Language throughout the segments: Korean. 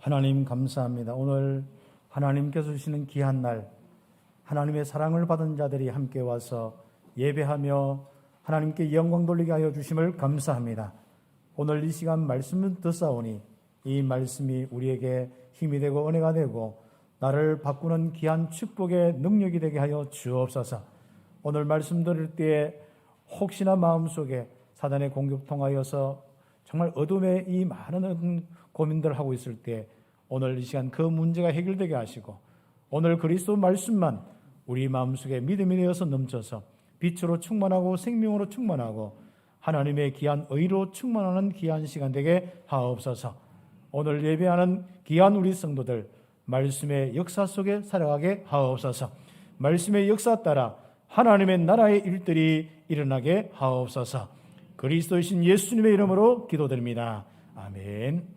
하나님 감사합니다. 오늘 하나님께서 주시는 귀한 날, 하나님의 사랑을 받은 자들이 함께 와서 예배하며 하나님께 영광 돌리게 하여 주심을 감사합니다. 오늘 이 시간 말씀을 듣사오니 이 말씀이 우리에게 힘이 되고 은혜가 되고 나를 바꾸는 귀한 축복의 능력이 되게 하여 주옵소서. 오늘 말씀 들을 때에 혹시나 마음속에 사단의 공격 통하여서 정말 어둠의 이 많은 고민들을 하고 있을 때 오늘 이 시간 그 문제가 해결되게 하시고 오늘 그리스도 말씀만 우리 마음속에 믿음이 되어서 넘쳐서 빛으로 충만하고 생명으로 충만하고 하나님의 귀한 의로 충만하는 귀한 시간 되게 하옵소서. 오늘 예배하는 귀한 우리 성도들 말씀의 역사 속에 살아가게 하옵소서. 말씀의 역사 따라 하나님의 나라의 일들이 일어나게 하옵소서. 그리스도이신 예수님의 이름으로 기도드립니다. 아멘.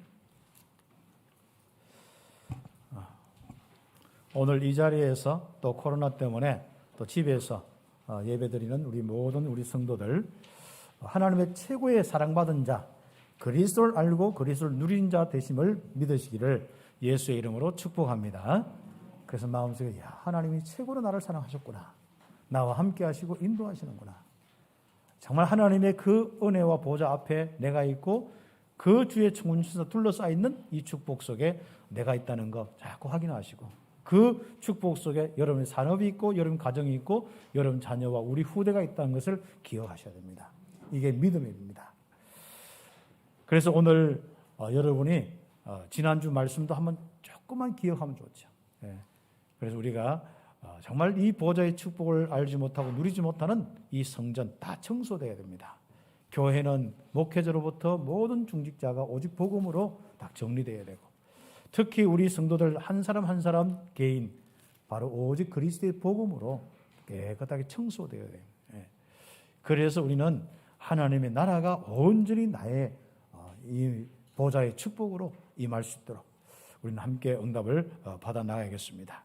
오늘 이 자리에서 또 코로나 때문에 또 집에서 예배드리는 우리 모든 우리 성도들 하나님의 최고의 사랑받은 자 그리스도를 알고 그리스도를 누린 자 되심을 믿으시기를 예수의 이름으로 축복합니다. 그래서 마음속에 하나님이 최고로 나를 사랑하셨구나. 나와 함께 하시고 인도하시는구나. 정말 하나님의 그 은혜와 보좌 앞에 내가 있고 그 주의 충만주셔서 둘러싸여 있는 이 축복 속에 내가 있다는 거 자꾸 확인하시고 그 축복 속에 여러분의 산업이 있고 여러분 가정이 있고 여러분 자녀와 우리 후대가 있다는 것을 기억하셔야 됩니다. 이게 믿음입니다. 그래서 오늘 여러분이 지난주 말씀도 한번 조금만 기억하면 좋죠. 그래서 우리가 정말 이 보좌의 축복을 알지 못하고 누리지 못하는 이 성전 다 청소되어야 됩니다. 교회는 목회자로부터 모든 중직자가 오직 복음으로 다 정리되어야 되고 특히 우리 성도들 한 사람 한 사람 개인 바로 오직 그리스도의 복음으로 깨끗하게 청소되어야 돼요. 그래서 우리는 하나님의 나라가 온전히 나의 이 보좌의 축복으로 임할 수 있도록 우리는 함께 응답을 받아 나가야겠습니다.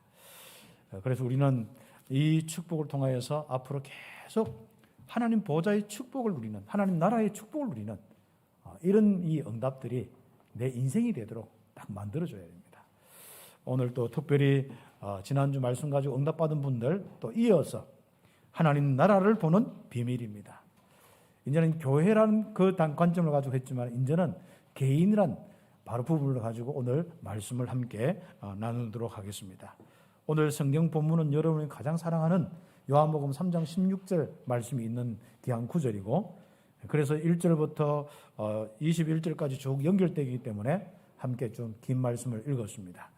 그래서 우리는 이 축복을 통하여서 앞으로 계속 하나님 보좌의 축복을 누리는 하나님 나라의 축복을 누리는 이런 이 응답들이 내 인생이 되도록 딱 만들어줘야 됩니다. 오늘 또 특별히 지난주 말씀 가지고 응답받은 분들 또 이어서 하나님 나라를 보는 비밀입니다. 이제는 교회라는 그 관점을 가지고 했지만 이제는 개인이란 바로 부분을 가지고 오늘 말씀을 함께 나누도록 하겠습니다. 오늘 성경 본문은 여러분이 가장 사랑하는 요한복음 3장 16절 말씀이 있는 귀한 구절이고 그래서 1절부터 21절까지 쭉 연결되기 때문에 함께 좀 긴 말씀을 읽었습니다.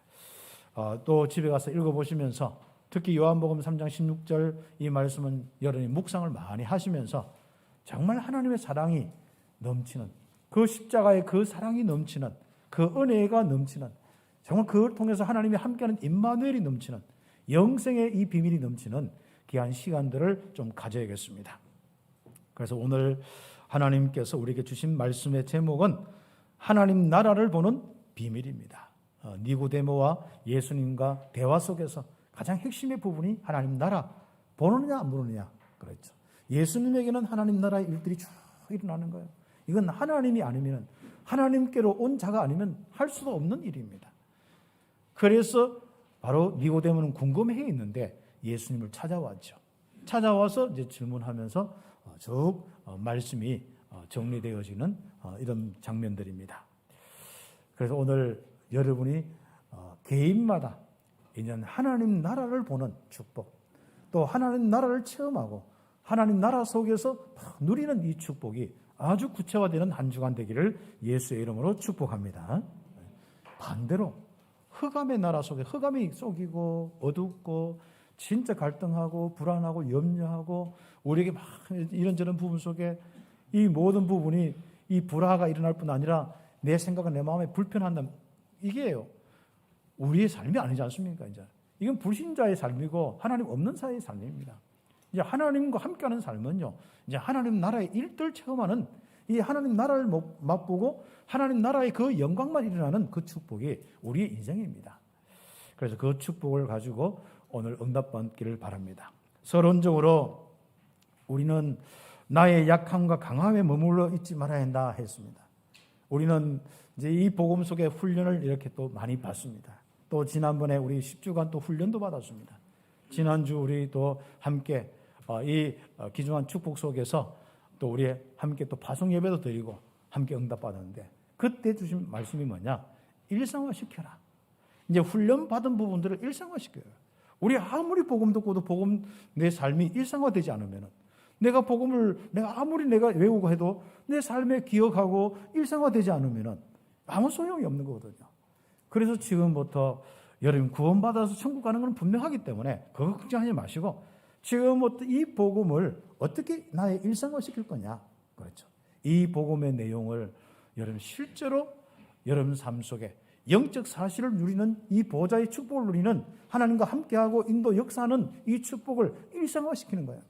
또 집에 가서 읽어보시면서 특히 요한복음 3장 16절 이 말씀은 여러분이 묵상을 많이 하시면서 정말 하나님의 사랑이 넘치는 그 십자가의 그 사랑이 넘치는 그 은혜가 넘치는 정말 그걸 통해서 하나님이 함께하는 임마누엘이 넘치는 영생의 이 비밀이 넘치는 귀한 시간들을 좀 가져야겠습니다. 그래서 오늘 하나님께서 우리에게 주신 말씀의 제목은 하나님 나라를 보는 비밀입니다. 니고데모와 예수님과 대화 속에서 가장 핵심의 부분이 하나님 나라 보느냐 안 보느냐 그랬죠. 예수님에게는 하나님 나라의 일들이 쭉 일어나는 거예요. 이건 하나님이 아니면 하나님께로 온 자가 아니면 할 수도 없는 일입니다. 그래서 바로 니고데모는 궁금해 있는데 예수님을 찾아왔죠. 찾아와서 이제 질문하면서 쭉 말씀이 정리되어지는 이런 장면들입니다. 그래서 오늘 여러분이 개인마다 이제 하나님 나라를 보는 축복, 또 하나님 나라를 체험하고 하나님 나라 속에서 누리는 이 축복이 아주 구체화되는 한 주간 되기를 예수의 이름으로 축복합니다. 반대로 흑암의 나라 속에 흑암이 속이고 어둡고 진짜 갈등하고 불안하고 염려하고 우리에게 막 이런저런 부분 속에 이 모든 부분이 이 불화가 일어날 뿐 아니라 내 생각과 내 마음에 불편한다면 이게요. 우리의 삶이 아니지 않습니까? 이제 이건 불신자의 삶이고 하나님 없는 사회의 삶입니다. 이제 하나님과 함께하는 삶은요. 이제 하나님 나라의 일들 체험하는 이 하나님 나라를 맛보고 하나님 나라의 그 영광만 일어나는 그 축복이 우리의 인생입니다. 그래서 그 축복을 가지고 오늘 응답받기를 바랍니다. 서론적으로 우리는 나의 약함과 강함에 머물러 있지 말아야 한다 했습니다. 우리는 이제 이 복음 속의 훈련을 이렇게 또 많이 받습니다. 또 지난번에 우리 10주간 또 훈련도 받았습니다. 지난주 우리 또 함께 이 귀중한 축복 속에서 또 우리 함께 또 파송 예배도 드리고 함께 응답받았는데 그때 주신 말씀이 뭐냐? 일상화시켜라. 이제 훈련 받은 부분들을 일상화시켜요. 우리 아무리 복음 듣고도 복음 내 삶이 일상화되지 않으면 내가 복음을 아무리 내가 외우고 해도 내 삶에 기억하고 일상화되지 않으면 아무 소용이 없는 거거든요. 그래서 지금부터 여러분 구원받아서 천국 가는 건 분명하기 때문에 그거 걱정하지 마시고 지금부터 이 복음을 어떻게 나의 일상화시킬 거냐. 그렇죠. 이 복음의 내용을 여러분 실제로 여러분 삶 속에 영적 사실을 누리는 이 보좌의 축복을 누리는 하나님과 함께하고 인도 역사하는 이 축복을 일상화시키는 거예요.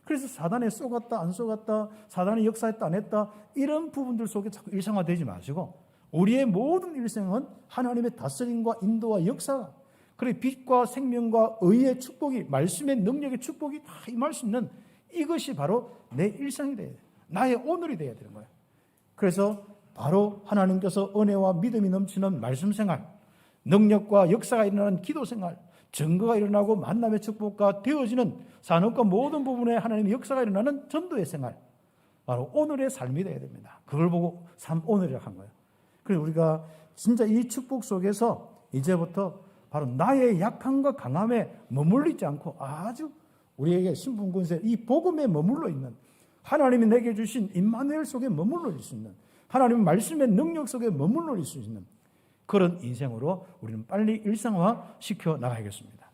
그래서 사단에 쏘갔다 안 쏘갔다 사단이 역사했다 안 했다 이런 부분들 속에 자꾸 일상화되지 마시고 우리의 모든 일생은 하나님의 다스림과 인도와 역사 그리고 빛과 생명과 의의 축복이 말씀의 능력의 축복이 다 임할 수 있는 이것이 바로 내 일상이 돼야 돼요. 나의 오늘이 돼야 되는 거예요. 그래서 바로 하나님께서 은혜와 믿음이 넘치는 말씀 생활, 능력과 역사가 일어나는 기도 생활, 증거가 일어나고 만남의 축복과 되어지는 산업과 모든 부분에 하나님의 역사가 일어나는 전도의 생활, 바로 오늘의 삶이 되어야 됩니다. 그걸 보고 삶 오늘이라고 한 거예요. 그래서 우리가 진짜 이 축복 속에서 이제부터 바로 나의 약함과 강함에 머물러 있지 않고 아주 우리에게 신분권세 이 복음에 머물러 있는 하나님이 내게 주신 임마누엘 속에 머물러 있을 수 있는 하나님의 말씀의 능력 속에 머물러 있을 수 있는 그런 인생으로 우리는 빨리 일상화 시켜 나가야겠습니다.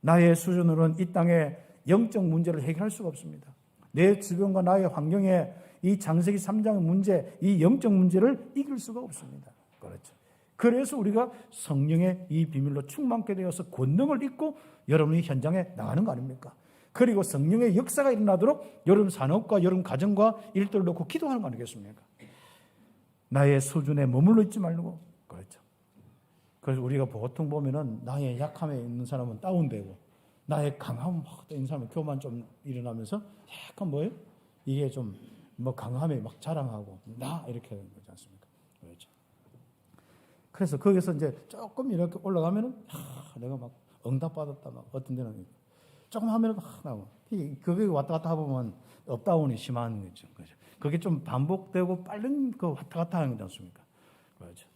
나의 수준으로는 이 땅의 영적 문제를 해결할 수가 없습니다. 내 주변과 나의 환경에 이 창세기 3장의 문제, 이 영적 문제를 이길 수가 없습니다. 그렇죠. 그래서 우리가 성령의 이 비밀로 충만케 되어서 권능을 입고 여러분이 현장에 나가는 거 아닙니까? 그리고 성령의 역사가 일어나도록 여러분 산업과 여러분 가정과 일들을 놓고 기도하는 거 아니겠습니까? 나의 수준에 머물러 있지 말고 그렇죠. 그래서 우리가 보통 보면은 나의 약함에 있는 사람은 다운되고 나의 강함 막 있는 사람은 교만 좀 일어나면서 약간 뭐예요? 이게 좀 뭐 강함에 막 자랑하고 나 이렇게 하는 거지 않습니까? 그렇죠. 그래서 거기서 이제 조금 이렇게 올라가면은 내가 막 응답받았다 막 어떤 데는 조금 하면은 막 나오고 그게 왔다 갔다 하면 업다운이 심한 거죠. 그렇죠. 그게 좀 반복되고 빠른 그 왔다 갔다 하는 거지 않습니까? 그렇죠.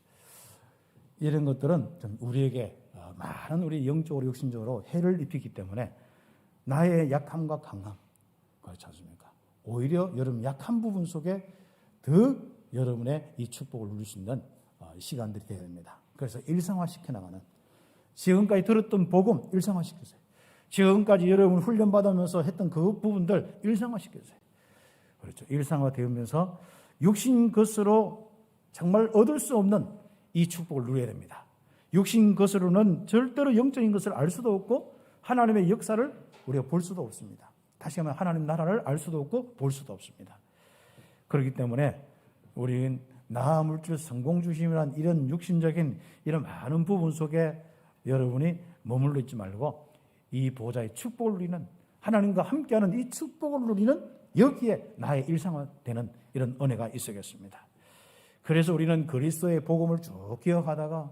이런 것들은 좀 우리에게 많은 우리 영적으로 육신적으로 해를 입히기 때문에 나의 약함과 강함 그렇지 않습니까? 오히려 여러분 약한 부분 속에 더 여러분의 이 축복을 누릴 수 있는 시간들이 되어야 됩니다. 그래서 일상화시켜 나가는 지금까지 들었던 복음 일상화시키세요. 지금까지 여러분 훈련받으면서 했던 그 부분들 일상화시키세요. 그렇죠. 일상화되면서 육신 것으로 정말 얻을 수 없는 이 축복을 누려야 됩니다. 육신 것으로는 절대로 영적인 것을 알 수도 없고 하나님의 역사를 우리가 볼 수도 없습니다. 다시 하면 하나님 나라를 알 수도 없고 볼 수도 없습니다. 그렇기 때문에 우리는 나 물질 성공 중심이란 이런 육신적인 이런 많은 부분 속에 여러분이 머물러 있지 말고 이 보좌의 축복을 누리는 하나님과 함께하는 이 축복을 누리는 여기에 나의 일상화되는 이런 은혜가 있어야겠습니다. 그래서 우리는 그리스도의 복음을 쭉 기억하다가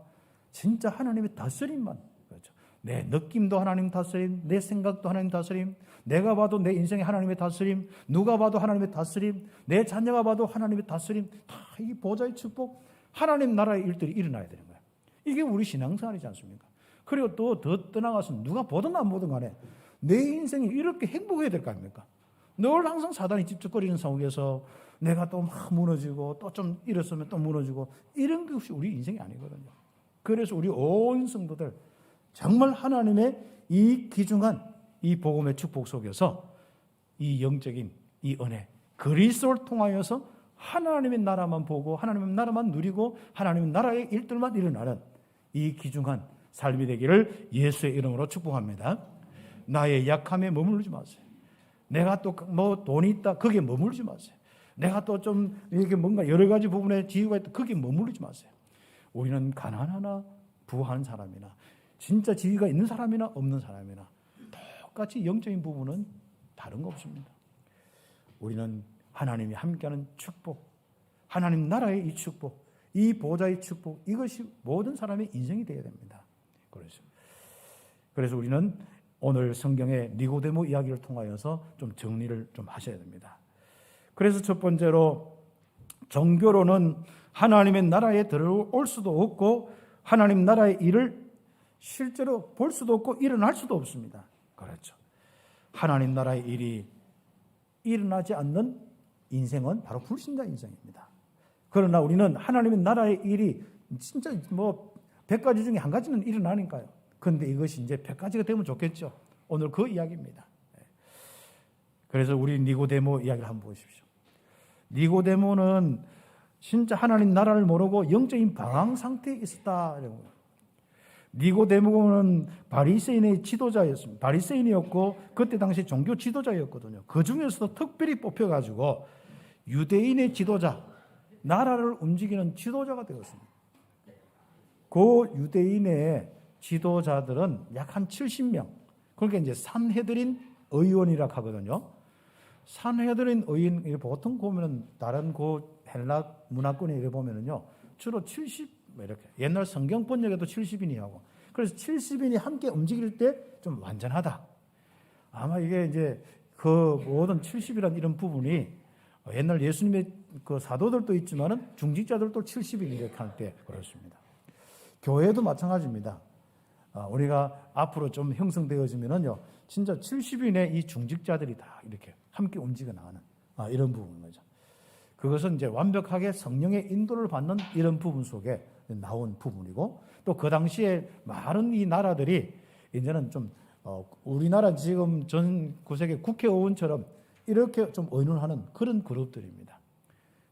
진짜 하나님의 다스림만 그렇죠. 내 느낌도 하나님 다스림, 내 생각도 하나님 다스림, 내가 봐도 내 인생의 하나님의 다스림, 누가 봐도 하나님의 다스림, 내 자녀가 봐도 하나님의 다스림, 다 이 보좌의 축복, 하나님 나라의 일들이 일어나야 되는 거예요. 이게 우리 신앙생활이지 않습니까? 그리고 또 더 떠나가서 누가 보든 안 보든 간에 내 인생이 이렇게 행복해야 될 거 아닙니까? 늘 항상 사단이 찝찝거리는 상황에서 내가 또 막 무너지고 또 좀 일었으면 또 무너지고 이런 것이 우리 인생이 아니거든요. 그래서 우리 온 성도들 정말 하나님의 이 귀중한 이 복음의 축복 속에서 이 영적인 이 은혜 그리스도를 통하여서 하나님의 나라만 보고 하나님의 나라만 누리고 하나님의 나라의 일들만 일어나는 이 귀중한 삶이 되기를 예수의 이름으로 축복합니다. 나의 약함에 머무르지 마세요. 내가 또 뭐 돈이 있다 거기에 머무르지 마세요. 내가 또 좀 이렇게 뭔가 여러 가지 부분에 지위가 있다 거기에 머무르지 마세요. 우리는 가난하나 부한 사람이나 진짜 지위가 있는 사람이나 없는 사람이나 똑같이 영적인 부분은 다른 거 없습니다. 우리는 하나님이 함께하는 축복, 하나님 나라의 이 축복, 이 보좌의 축복, 이것이 모든 사람의 인생이 되어야 됩니다. 그래서 우리는 오늘 성경의 니고데모 이야기를 통하여서 좀 정리를 좀 하셔야 됩니다. 그래서 첫 번째로 종교로는 하나님의 나라에 들어올 수도 없고 하나님 나라의 일을 실제로 볼 수도 없고 일어날 수도 없습니다. 그렇죠. 하나님 나라의 일이 일어나지 않는 인생은 바로 불신자 인생입니다. 그러나 우리는 하나님의 나라의 일이 진짜 100가지 중에 한 가지는 일어나니까요. 그런데 이것이 이제 100가지가 되면 좋겠죠. 오늘 그 이야기입니다. 그래서 우리 니고데모 이야기를 한번 보십시오. 니고데모는 진짜 하나님 나라를 모르고 영적인 방황 상태에 있었다. 니고데모는 바리새인의 지도자였습니다. 바리새인이었고 그때 당시 종교 지도자였거든요. 그 중에서도 특별히 뽑혀가지고 유대인의 지도자, 나라를 움직이는 지도자가 되었습니다. 그 유대인의 지도자들은 약 한 70명. 그러니까 이제 산헤드린 의원이라고 하거든요. 산헤드린 의원, 보통 보면은 다른 그 헬라 문화권에 이래 보면은요, 주로 70, 이렇게. 옛날 성경 번역에도 70인이 하고. 그래서 70인이 함께 움직일 때 좀 완전하다. 아마 이게 이제 그 모든 70이라는 이런 부분이 옛날 예수님의 그 사도들도 있지만은 중직자들도 70인 이렇게 할 때 그렇습니다. 교회도 마찬가지입니다. 우리가 앞으로 좀 형성되어지면은요, 진짜 70인의 이 중직자들이 다 이렇게 함께 움직여 나가는 이런 부분인 거죠. 그것은 이제 완벽하게 성령의 인도를 받는 이런 부분 속에 나온 부분이고, 또 그 당시에 많은 이 나라들이 이제는 좀 우리나라 지금 전 9세기 국회의원처럼 이렇게 좀 의논하는 그런 그룹들입니다.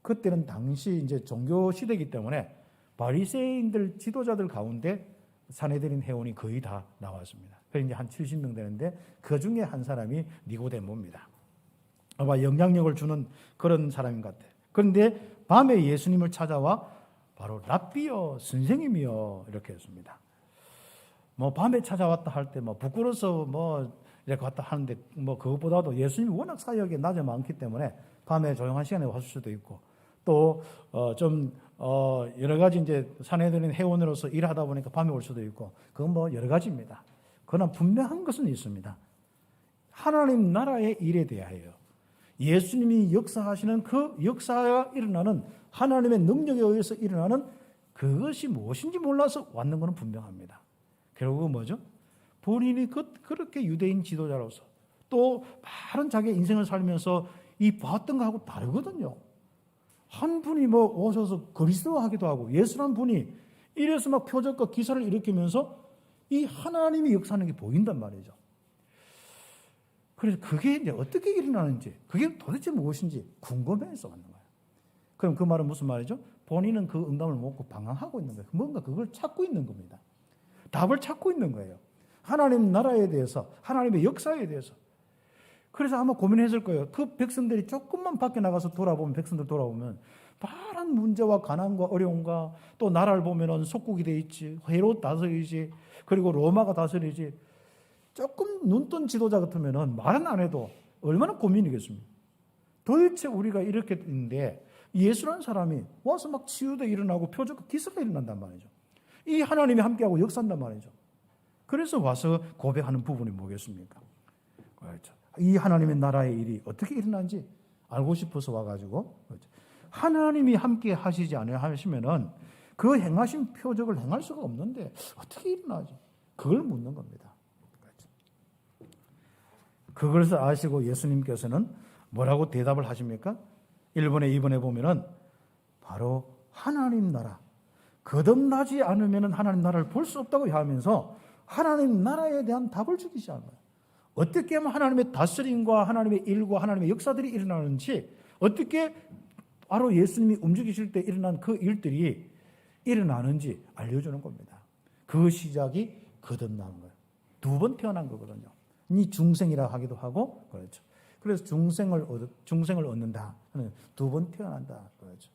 그때는 당시 이제 종교 시대이기 때문에 바리새인들 지도자들 가운데 산헤드린 회원이 거의 다 나왔습니다. 그래서 이제 한 70명 되는데 그 중에 한 사람이 니고데모입니다. 아마 영향력을 주는 그런 사람인 것 같아요. 그런데 밤에 예수님을 찾아와 바로 랍비여 선생님이여 이렇게 했습니다. 밤에 찾아왔다 할 때 부끄러워서 이렇게 왔다 하는데 그것보다도 예수님이 워낙 사역이 낮에 많기 때문에 밤에 조용한 시간에 왔을 수도 있고 또 여러 가지 이제 산헤드린 회원으로서 일하다 보니까 밤에 올 수도 있고 그건 여러 가지입니다. 그러나 분명한 것은 있습니다. 하나님 나라의 일에 대하여 예수님이 역사하시는 그 역사가 일어나는 하나님의 능력에 의해서 일어나는 그것이 무엇인지 몰라서 왔는 것은 분명합니다. 결국은 뭐죠? 본인이 그렇게 유대인 지도자로서 또 많은 자기의 인생을 살면서 이 봤던 거하고 다르거든요. 한 분이 오셔서 그리스도하기도 하고 예수란 분이 이래서 막 표적과 기사를 일으키면서 이 하나님이 역사하는 게 보인단 말이죠. 그래서 그게 이제 어떻게 일어나는지, 그게 도대체 무엇인지 궁금해서 왔는 거예요. 그럼 그 말은 무슨 말이죠? 본인은 그 응답을 못 먹고 방황하고 있는 거예요. 뭔가 그걸 찾고 있는 겁니다. 답을 찾고 있는 거예요. 하나님 나라에 대해서, 하나님의 역사에 대해서. 그래서 아마 고민했을 거예요. 그 백성들이 조금만 밖에 나가서 돌아보면, 백성들 돌아보면, 많은 문제와 가난과 어려움과 또 나라를 보면은 속국이 돼 있지, 헤롯 다스리지, 그리고 로마가 다스리지, 조금 눈뜬 지도자 같으면은 말은 안 해도 얼마나 고민이겠습니까? 도대체 우리가 이렇게 있는데 예수라는 사람이 와서 막 치유도 일어나고 표적 기사가 일어난단 말이죠. 이 하나님이 함께하고 역사한단 말이죠. 그래서 와서 고백하는 부분이 뭐겠습니까? 그렇죠. 이 하나님의 나라의 일이 어떻게 일어나는지 알고 싶어서 와가지고 그렇죠. 하나님이 함께 하시지 않으시면은 그 행하신 표적을 행할 수가 없는데 어떻게 일어나지? 그걸 묻는 겁니다. 그것을 아시고 예수님께서는 뭐라고 대답을 하십니까? 1번에 2번에 보면은 바로 하나님 나라. 거듭나지 않으면 하나님 나라를 볼 수 없다고 하면서 하나님 나라에 대한 답을 주기 시작한 거예요. 어떻게 하면 하나님의 다스림과 하나님의 일과 하나님의 역사들이 일어나는지 어떻게 바로 예수님이 움직이실 때 일어난 그 일들이 일어나는지 알려주는 겁니다. 그 시작이 거듭나는 거예요. 2번 태어난 거거든요. 이 중생이라 하기도 하고 그렇죠. 그래서 중생을 얻는다. 2번 태어난다. 그렇죠.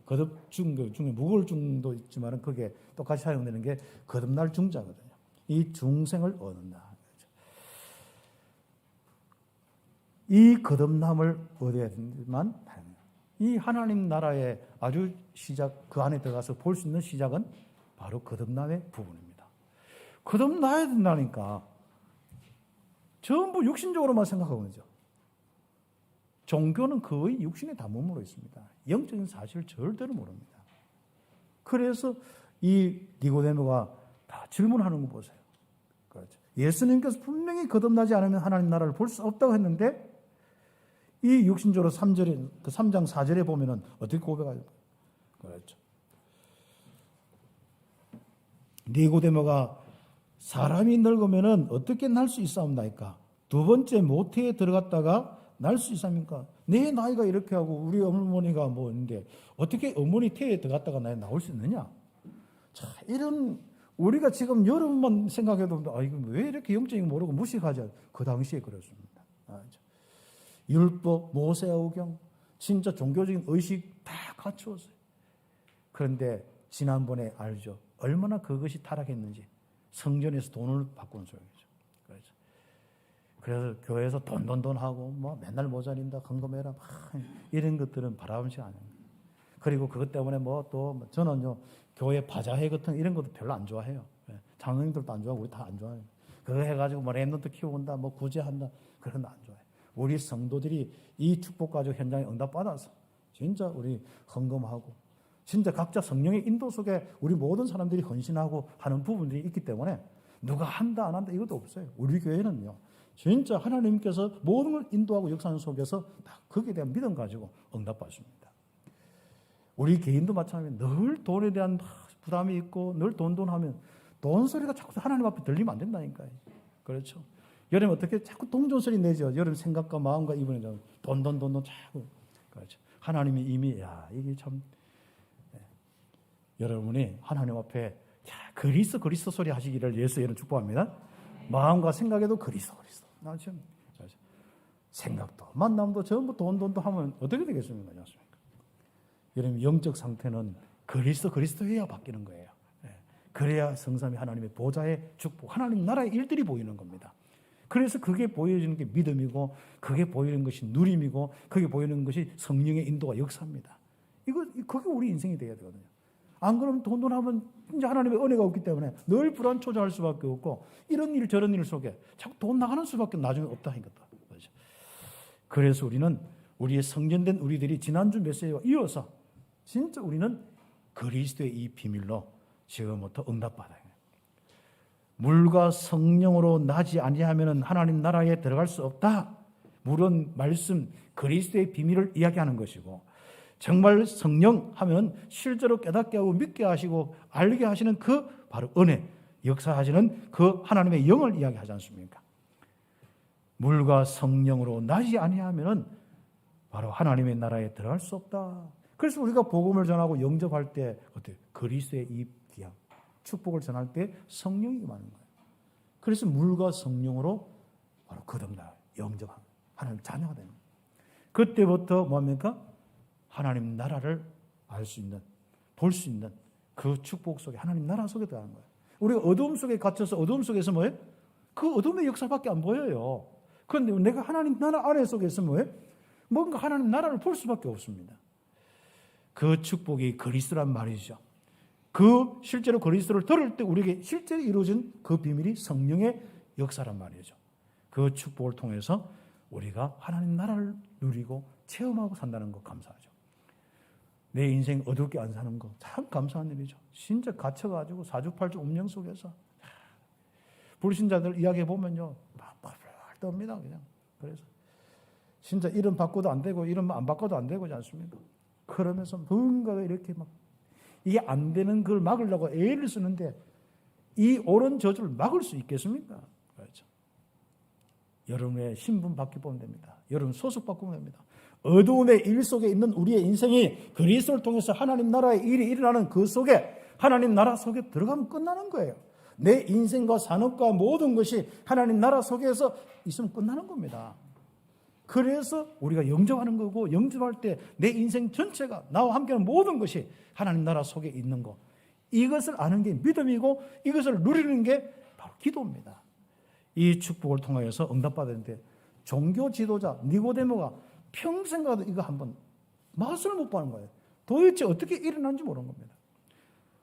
거듭 중에 무거울 중도 있지만 그게 똑같이 사용되는 게 거듭날 중자거든요. 이 중생을 얻는다. 그렇죠. 이 거듭남을 얻어야 되지만 이 이 하나님 나라의 아주 시작, 그 안에 들어가서 볼 수 있는 시작은 바로 거듭남의 부분입니다. 거듭나야 된다니까 전부 육신적으로만 생각하고 있죠. 종교는 거의 육신에 다 머물러 있습니다. 영적인 사실을 절대로 모릅니다. 그래서 이 니고데모가 다 질문하는 거 보세요. 그렇죠. 예수님께서 분명히 거듭나지 않으면 하나님 나라를 볼 수 없다고 했는데 이 육신적으로 3절에, 그 3장 4절에 보면은 어떻게 고백하죠? 그렇죠. 니고데모가 사람이 늙으면은 어떻게 날 수 있사옵나이까? 두 번째 모태에 들어갔다가 날 수 있습니까? 내 나이가 이렇게 하고 우리 어머니가 뭐 있는데 어떻게 어머니 태에 들어갔다가 나올 수 있느냐? 자, 이런 우리가 지금 여러분만 생각해도 이거 왜 이렇게 영적인 모르고 무식하지? 그 당시에 그랬습니다. 율법, 모세오경, 진짜 종교적인 의식 다 갖추었어요. 그런데 지난번에 알죠? 얼마나 그것이 타락했는지. 성전에서 돈을 바꾸는 소리죠. 그래서 교회에서 돈 하고 뭐 맨날 모자린다, 헌금해라 이런 것들은 바람시 아닙니다. 그리고 그것 때문에 뭐 또 저는요 교회 바자회 같은 이런 것도 별로 안 좋아해요. 장로님들도 안 좋아하고 우리 다 안 좋아해요. 그거 해가지고 뭐 랩런트 키워온다, 뭐 구제한다 그런 거 안 좋아해요. 우리 성도들이 이 축복 가지고 현장에 응답받아서 진짜 우리 헌금하고 진짜 각자 성령의 인도 속에 우리 모든 사람들이 헌신하고 하는 부분들이 있기 때문에 누가 한다 안 한다 이것도 없어요. 우리 교회는요 진짜 하나님께서 모든 걸 인도하고 역사하는 속에서 다 거기에 대한 믿음 가지고 응답받습니다. 우리 개인도 마찬가지로 늘 돈에 대한 부담이 있고 늘 돈 하면 돈 소리가 자꾸 하나님 앞에 들리면 안 된다니까요. 그렇죠. 여러분 어떻게 자꾸 동전 소리 내죠. 여러분 생각과 마음과 이번에 돈 자꾸. 그렇죠. 하나님이 이미 이게 참 여러분이 하나님 앞에 그리스도 소리 하시기를 예수 이름 축복합니다. 마음과 생각에도 그리스도. 지금 생각도 만남도 전부 돈도 하면 어떻게 되겠습니까? 여러분 영적 상태는 그리스도여야 바뀌는 거예요. 그래야 성삼위 하나님의 보좌의 축복, 하나님 나라의 일들이 보이는 겁니다. 그래서 그게 보여지는 게 믿음이고 그게 보이는 것이 누림이고 그게 보이는 것이 성령의 인도가 역사입니다. 그게 우리 인생이 돼야 되거든요. 안 그러면 돈 하면 이제 하나님의 은혜가 없기 때문에 늘 불안초조할 수밖에 없고 이런 일 저런 일 속에 자꾸 돈 나가는 수밖에 나중에 없다니까. 그래서 우리는 우리의 성전된 우리들이 지난주 메시지와 이어서 진짜 우리는 그리스도의 이 비밀로 지금부터 응답받아요. 물과 성령으로 나지 아니하면 하나님 나라에 들어갈 수 없다. 물은 말씀 그리스도의 비밀을 이야기하는 것이고 정말 성령 하면 실제로 깨닫게 하고 믿게 하시고 알게 하시는 그 바로 은혜, 역사하시는 그 하나님의 영을 이야기하지 않습니까? 물과 성령으로 나지 아니하면 바로 하나님의 나라에 들어갈 수 없다. 그래서 우리가 복음을 전하고 영접할 때 어때요? 그리스도의 이 귀한 축복을 전할 때 성령이 임하는 거예요. 그래서 물과 성령으로 바로 거듭나요. 영접하는 하나님 자녀가 되는 거예요. 그때부터 뭡니까? 하나님 나라를 알 수 있는, 볼 수 있는 그 축복 속에 하나님 나라 속에 들어가는 거예요. 우리가 어두움 속에 갇혀서 어두움 속에서 뭐예요? 그 어둠의 역사밖에 안 보여요. 그런데 내가 하나님 나라 안에 속에서 뭐예요? 뭔가 하나님 나라를 볼 수밖에 없습니다. 그 축복이 그리스도란 말이죠. 그 실제로 그리스도를 들을 때 우리에게 실제로 이루어진 그 비밀이 성령의 역사란 말이죠. 그 축복을 통해서 우리가 하나님 나라를 누리고 체험하고 산다는 거 감사하죠. 내 인생 어둡게 안 사는 거 참 감사한 일이죠. 진짜 갇혀가지고 사주팔주 운명 속에서 불신자들 이야기해 보면요, 막 떱니다 그냥. 그래서 진짜 이름 바꿔도 안 되고 이름 안 바꿔도 안 되고 그렇지 않습니까? 그러면서 뭔가가 이렇게 막 이게 안 되는 걸 막으려고 애를 쓰는데 이 옳은 저주를 막을 수 있겠습니까? 그렇죠. 여러분의 신분 바뀌면 됩니다. 여러분 소속 바꾸면 됩니다. 어두움의 일 속에 있는 우리의 인생이 그리스도를 통해서 하나님 나라의 일이 일어나는 그 속에 하나님 나라 속에 들어가면 끝나는 거예요. 내 인생과 산업과 모든 것이 하나님 나라 속에서 있으면 끝나는 겁니다. 그래서 우리가 영접하는 거고 영접할 때 내 인생 전체가 나와 함께하는 모든 것이 하나님 나라 속에 있는 것. 이것을 아는 게 믿음이고 이것을 누리는 게 바로 기도입니다. 이 축복을 통하여서 응답받았는데 종교 지도자 니고데모가 평생 가도 이거 한번 맛을 못 보는 거예요. 도대체 어떻게 일어난지 모르는 겁니다.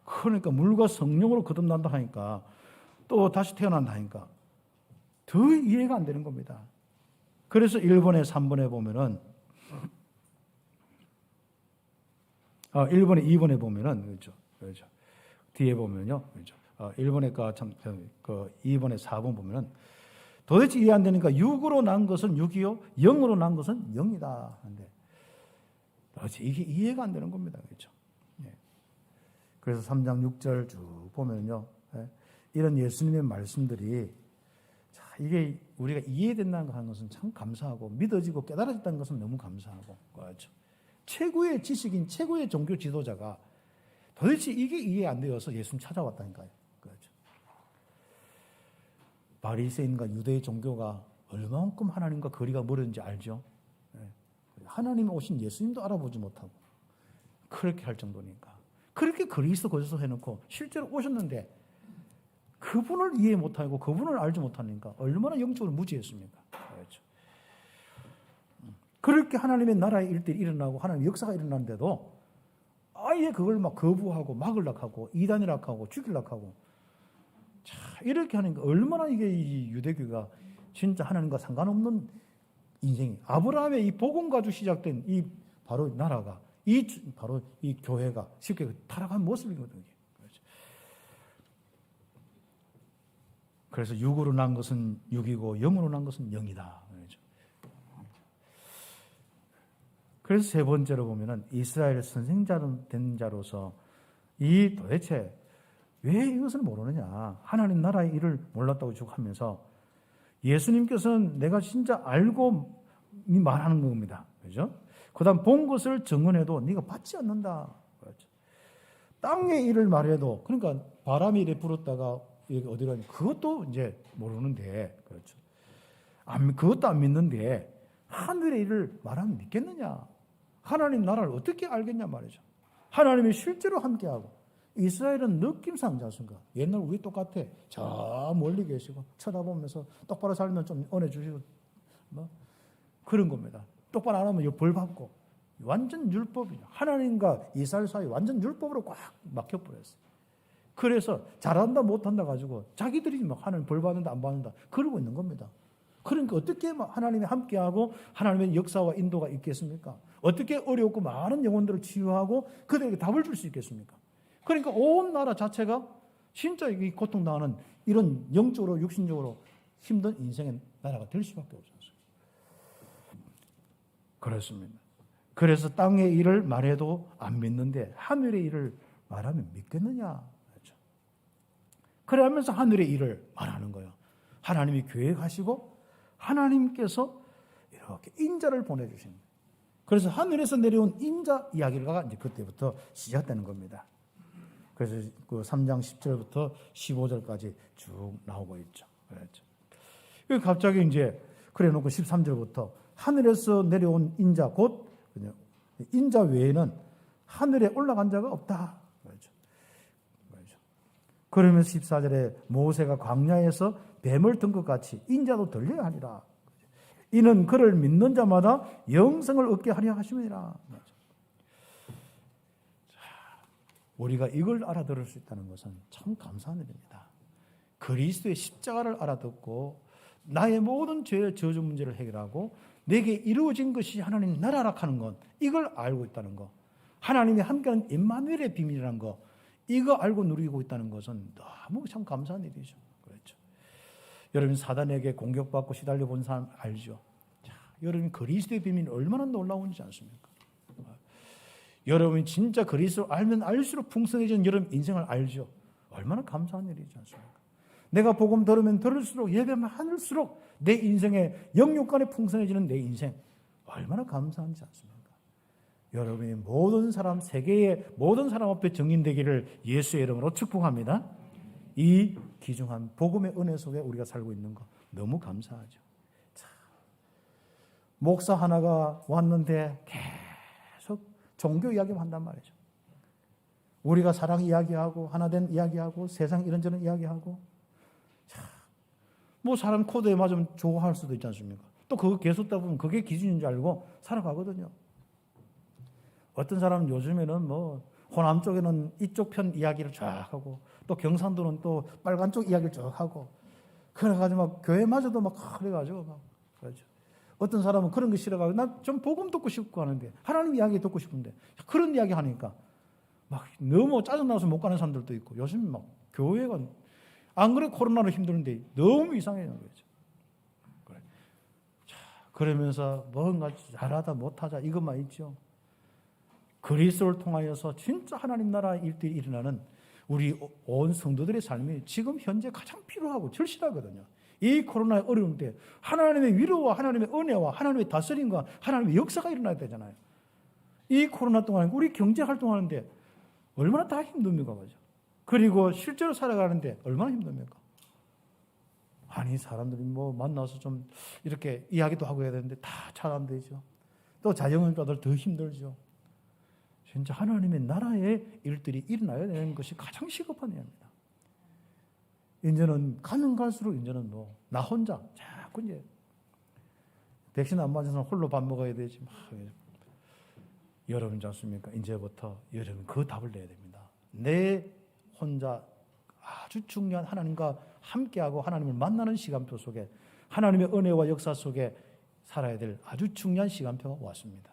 그러니까 물과 성령으로 거듭난다 하니까 또 다시 태어난다 하니까 더 이해가 안 되는 겁니다. 그래서 1번에 3번에 보면은 1번에 2번에 보면은 그렇죠. 뒤에 보면요. 그렇죠. 1번에가 참 그 2번에 4번 보면은 도대체 이해 안 되니까 6으로 난 것은 6이요. 0으로 난 것은 0이다 하는데 도대체 이게 이해가 안 되는 겁니다. 그렇죠. 예. 그래서 3장 6절 쭉 보면요. 예. 이런 예수님의 말씀들이 자, 이게 우리가 이해된다는 하는 것은 참 감사하고 믿어지고 깨달아졌다는 것은 너무 감사하고 그렇죠. 최고의 지식인 최고의 종교 지도자가 도대체 이게 이해 안 되어서 예수님 찾아왔다니까요. 그렇죠. 바리새인과 유대의 종교가 얼마만큼 하나님과 거리가 멀은지 알죠. 하나님이 오신 예수님도 알아보지 못하고 그렇게 할 정도니까 그렇게 그리스도 거짓을 해놓고 실제로 오셨는데 그분을 이해 못하고 그분을 알지 못하니까 얼마나 영적으로 무지했습니까? 그렇죠. 그렇게 하나님의 나라의 일들이 일어나고 하나님의 역사가 일어났는데도 아예 그걸 막 거부하고 막으려고 하고 이단이라고 하고 죽이려고 하고 자, 이렇게 하니까 얼마나 이게 이 유대교가 진짜 하나님과 상관없는 인생이 아브라함의 이 복음 가지고 시작된 이 바로 나라가 바로 이 교회가 쉽게 타락한 모습이거든요. 그래서 6으로 난 것은 6이고 0으로 난 것은 0이다. 그래서 세 번째로 보면은 이스라엘의 선생자로 된 자로서 이 도대체 왜 이것을 모르느냐. 하나님 나라의 일을 몰랐다고 쭉 하면서 예수님께서는 내가 진짜 알고 말하는 겁니다. 그죠? 그 다음 본 것을 증언해도 네가 받지 않는다. 그렇죠. 땅의 일을 말해도 그러니까 바람이 이래 불었다가 어디 가니 그것도 이제 모르는데 그렇죠. 그것도 안 믿는데 하늘의 일을 말하면 믿겠느냐. 하나님 나라를 어떻게 알겠냐 말이죠. 하나님이 실제로 함께하고 이스라엘은 느낌상 자순가 옛날 우리 똑같아. 저 멀리 계시고 쳐다보면서 똑바로 살면 좀 은혜 주시고 뭐 그런 겁니다. 똑바로 안 하면 벌 받고 완전 율법이죠. 하나님과 이스라엘 사이 완전 율법으로 꽉 막혀버렸어요. 그래서 잘한다 못한다 가지고 자기들이 막 하나님 벌 받는다 안 받는다 그러고 있는 겁니다. 그러니까 어떻게 하나님이 함께하고 하나님의 역사와 인도가 있겠습니까? 어떻게 어렵고 많은 영혼들을 치유하고 그들에게 답을 줄 수 있겠습니까? 그러니까 온 나라 자체가 진짜 이 고통당하는 이런 영적으로 육신적으로 힘든 인생의 나라가 될 수밖에 없어요. 그렇습니다. 그래서 땅의 일을 말해도 안 믿는데 하늘의 일을 말하면 믿겠느냐? 그렇죠. 그래 하면서 하늘의 일을 말하는 거예요. 하나님이 계획하시고 하나님께서 이렇게 인자를 보내주신 거예요. 그래서 하늘에서 내려온 인자 이야기가 이제 그때부터 시작되는 겁니다. 그래서 그 3장 10절부터 15절까지 쭉 나오고 있죠. 그렇죠. 갑자기 이제 그래 놓고 13절부터 하늘에서 내려온 인자 곧 인자 외에는 하늘에 올라간 자가 없다. 그렇죠. 그러면서 14절에 모세가 광야에서 뱀을 든 것 같이 인자도 들려야 하리라. 이는 그를 믿는 자마다 영생을 얻게 하려 하심이라. 우리가 이걸 알아들을 수 있다는 것은 참 감사한 일입니다. 그리스도의 십자가를 알아듣고 나의 모든 죄의 저주 문제를 해결하고 내게 이루어진 것이 하나님 나라라 하는 것, 이걸 알고 있다는 것, 하나님이 함께하는 임마누엘의 비밀이라는 것, 이거 알고 누리고 있다는 것은 너무 참 감사한 일이죠. 그렇죠. 여러분 사단에게 공격받고 시달려 본 사람 알죠. 자, 여러분 그리스도의 비밀이 얼마나 놀라운지 않습니까? 여러분이 진짜 그리스도를 알면 알수록 풍성해지는 여러분 인생을 알죠. 얼마나 감사한 일이지 않습니까? 내가 복음 들으면 들을수록 예배만 할수록 내 인생의 영육간에 풍성해지는 내 인생 얼마나 감사한지 않습니까? 여러분이 모든 사람 세계의 모든 사람 앞에 증인되기를 예수의 이름으로 축복합니다. 이 귀중한 복음의 은혜 속에 우리가 살고 있는 거 너무 감사하죠. 자, 목사 하나가 왔는데 계속 종교 이야기만 한단 말이죠. 우리가 사랑 이야기하고 하나된 이야기하고 세상 이런저런 이야기하고 자, 뭐 사람 코드에 맞으면 좋아할 수도 있지 않습니까? 또 그거 계속 듣다 보면 그게 기준인 줄 알고 살아가거든요. 어떤 사람은 요즘에는 뭐 호남 쪽에는 이쪽 편 이야기를 쫙 하고 또 경상도는 또 빨간 쪽 이야기를 쭉 하고 그래가지고 막 교회마저도 막 그래가지고 막 그러죠. 어떤 사람은 그런 거 싫어가지고 난 좀 복음 듣고 싶고 하는데 하나님 이야기 듣고 싶은데 그런 이야기 하니까 막 너무 짜증나서 못 가는 사람들도 있고 요즘 막 교회가 안 그래 코로나로 힘드는데 너무 이상해요. 거죠. 그래. 자, 그러면서 뭔가 잘하다 못하자 이것만 있죠. 그리스도를 통하여서 진짜 하나님 나라 일들이 일어나는 우리 온 성도들의 삶이 지금 현재 가장 필요하고 절실하거든요. 이 코로나의 어려운 때 하나님의 위로와 하나님의 은혜와 하나님의 다스림과 하나님의 역사가 일어나야 되잖아요. 이 코로나 동안 우리 경제 활동하는데 얼마나 다 힘듭니까? 그죠? 그리고 실제로 살아가는데 얼마나 힘듭니까? 아니 사람들이 뭐 만나서 좀 이렇게 이야기도 하고 해야 되는데 다 잘 안 되죠. 또 자영업자들 더 힘들죠. 진짜 하나님의 나라의 일들이 일어나야 되는 것이 가장 시급한 일입니다. 이제는 가면 갈수록 이제는 뭐 나 혼자 자꾸 이제 백신 안 맞아서 홀로 밥 먹어야 되지. 여러분지 않습니까? 이제부터 여러분 그 답을 내야 됩니다. 내 혼자 아주 중요한 하나님과 함께하고 하나님을 만나는 시간표 속에 하나님의 은혜와 역사 속에 살아야 될 아주 중요한 시간표가 왔습니다.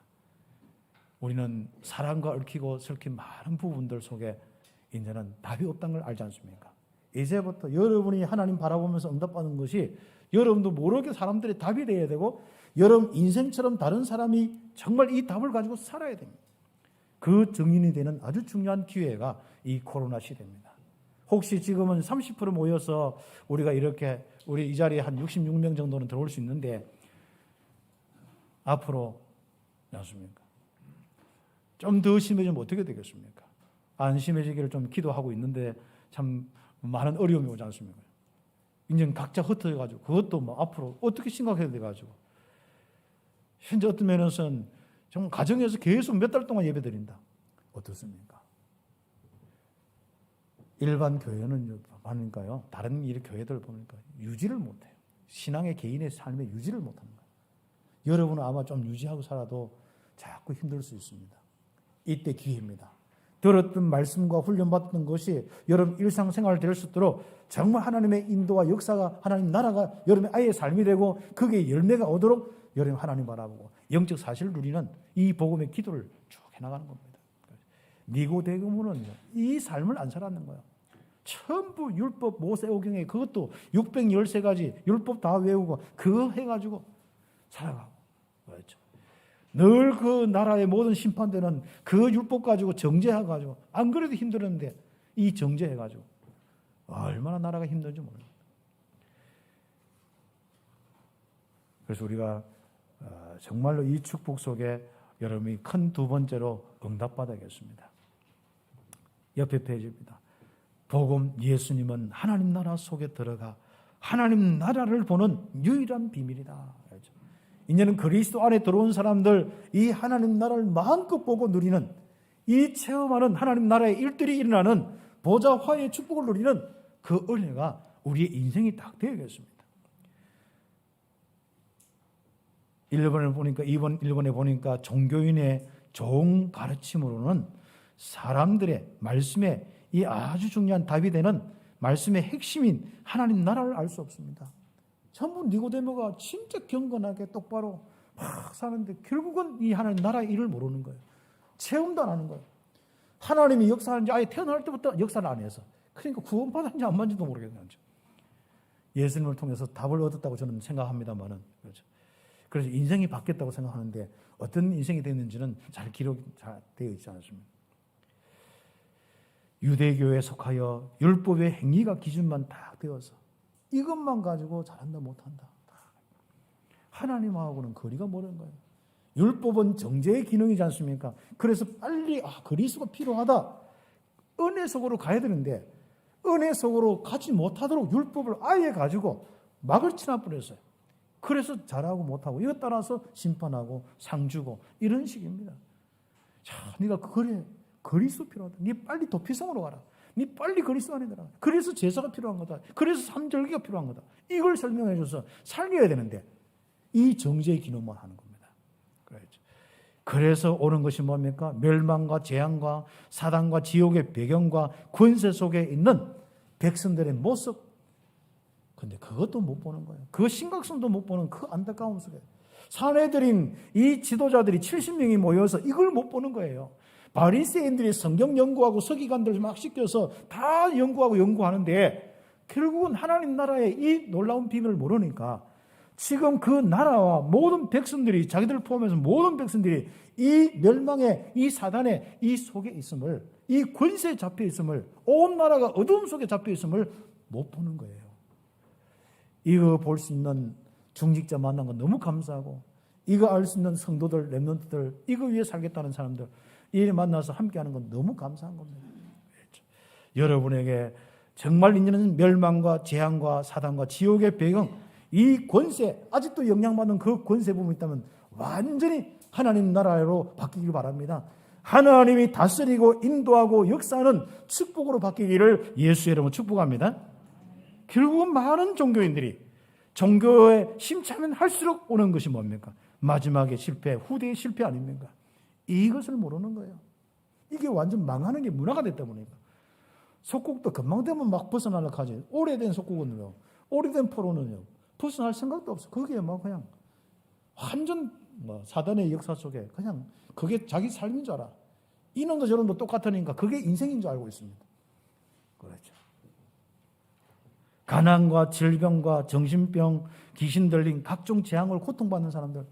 우리는 사랑과 얽히고 설킨 많은 부분들 속에 이제는 답이 없다는 걸 알지 않습니까? 이제부터 여러분이 하나님 바라보면서 응답받는 것이 여러분도 모르게 사람들의 답이 되어야 되고 여러분 인생처럼 다른 사람이 정말 이 답을 가지고 살아야 됩니다. 그 증인이 되는 아주 중요한 기회가 이 코로나 시대입니다. 혹시 지금은 30% 모여서 우리가 이렇게 우리 이 자리에 한 66명 정도는 들어올 수 있는데 앞으로 않습니까? 좀 더 심해지면 어떻게 되겠습니까? 안 심해지기를 좀 기도하고 있는데 참 많은 어려움이 오지 않습니까? 이제 각자 흩어져가지고 그것도 뭐 앞으로 어떻게 심각해야 돼가지고 현재 어떤 면에서는 정말 가정에서 계속 몇 달 동안 예배 드린다. 어떻습니까? 일반 교회는 하니까요. 다른 일 교회들 보니까 유지를 못해요. 신앙의 개인의 삶에 유지를 못하는 거예요. 여러분은 아마 좀 유지하고 살아도 자꾸 힘들 수 있습니다. 이때 기회입니다. 들었던 말씀과 훈련받던 것이 여러분 일상생활 될 수 있도록 정말 하나님의 인도와 역사가 하나님 나라가 여러분의 아이의 삶이 되고 그게 열매가 오도록 여러분 하나님 바라보고 영적 사실을 누리는 이 복음의 기도를 쭉 해나가는 겁니다. 니고데모는 이 삶을 안 살았는 거예요. 전부 율법 모세오경에 그것도 613가지 율법 다 외우고 그거 해가지고 살아가고 그렇죠. 늘 그 나라의 모든 심판되는 그 율법 가지고 정죄해가지고 안 그래도 힘들었는데 이 정죄해가지고 얼마나 나라가 힘든지 모릅니다. 그래서 우리가 정말로 이 축복 속에 여러분이 큰 두 번째로 응답받아야겠습니다. 옆에 페이지입니다. 복음 예수님은 하나님 나라 속에 들어가 하나님 나라를 보는 유일한 비밀이다. 이제는 그리스도 안에 들어온 사람들 이 하나님 나라를 마음껏 보고 누리는 이 체험하는 하나님 나라의 일들이 일어나는 보좌 화해의 축복을 누리는 그 은혜가 우리의 인생이 딱 되어야겠습니다. 1번에 보니까 종교인의 좋은 가르침으로는 사람들의 말씀에 이 아주 중요한 답이 되는 말씀의 핵심인 하나님 나라를 알 수 없습니다. 전부 니고데모가 진짜 경건하게 똑바로 막 사는데 결국은 이 하나님 나라의 일을 모르는 거예요. 체험도 안 하는 거예요. 하나님이 역사하는지 아예 태어날 때부터 역사를 안 해서 그러니까 구원받았는지 안 받는지도 모르겠는 거죠. 예수님을 통해서 답을 얻었다고 저는 생각합니다만은 그렇죠. 그래서 인생이 바뀌었다고 생각하는데 어떤 인생이 됐는지는 잘 기록이 잘 되어 있지 않습니다. 유대교에 속하여 율법의 행위가 기준만 딱 되어서 이것만 가지고 잘한다 못한다. 하나님하고는 거리가 멀은 거예요. 율법은 정죄의 기능이지 않습니까? 그래서 빨리 그리스도가 필요하다. 은혜 속으로 가야 되는데 은혜 속으로 가지 못하도록 율법을 아예 가지고 막을 치나버렸어요. 그래서 잘하고 못하고 이것 따라서 심판하고 상 주고 이런 식입니다. 자, 네가 그래 그리스도 필요하다. 네 빨리 도피성으로 가라. 네 빨리 그리스도 안에 들어가. 그래서 제사가 필요한 거다. 그래서 삼절기가 필요한 거다. 이걸 설명해 줘서 살려야 되는데 이 정죄의 기능만 하는 겁니다. 그렇죠. 그래서 오는 것이 뭡니까? 멸망과 재앙과 사단과 지옥의 배경과 권세 속에 있는 백성들의 모습. 근데 그것도 못 보는 거예요. 그 심각성도 못 보는 그 안타까움 속에 사내들인 이 지도자들이 70명이 모여서 이걸 못 보는 거예요. 바리새인들이 성경 연구하고 서기관들 막 시켜서 다 연구하는데 결국은 하나님 나라의 이 놀라운 비밀을 모르니까 지금 그 나라와 모든 백성들이 자기들을 포함해서 모든 백성들이 이 멸망의 이 사단의 이 속에 있음을, 이 권세에 잡혀 있음을, 온 나라가 어두움 속에 잡혀 있음을 못 보는 거예요. 이거 볼 수 있는 중직자 만난 건 너무 감사하고, 이거 알 수 있는 성도들, 렘넌트들, 이거 위해 살겠다는 사람들 이 만나서 함께하는 건 너무 감사한 겁니다. 그렇죠? 여러분에게 정말 있는 멸망과 재앙과 사단과 지옥의 배경, 이 권세, 아직도 영향받는 그 권세 부분이 있다면 완전히 하나님 나라로 바뀌길 바랍니다. 하나님이 다스리고 인도하고 역사하는 축복으로 바뀌기를 예수의 이름으로 축복합니다. 결국은 많은 종교인들이 종교에 심취하면 할수록 오는 것이 뭡니까? 마지막에 실패, 후대의 실패 아닙니까? 이것을 모르는 거예요. 이게 완전 망하는 게 문화가 됐다 보니까. 속국도 금방 되면 막 벗어나려고 하지. 오래된 속국은요, 오래된 포로는요, 벗어날 생각도 없어. 그게 막 그냥 완전 사단의 역사 속에 그냥 그게 자기 삶인 줄 알아. 이놈도 저놈도 똑같으니까 그게 인생인 줄 알고 있습니다. 그렇죠. 가난과 질병과 정신병, 귀신 들린 각종 재앙을 고통받는 사람들,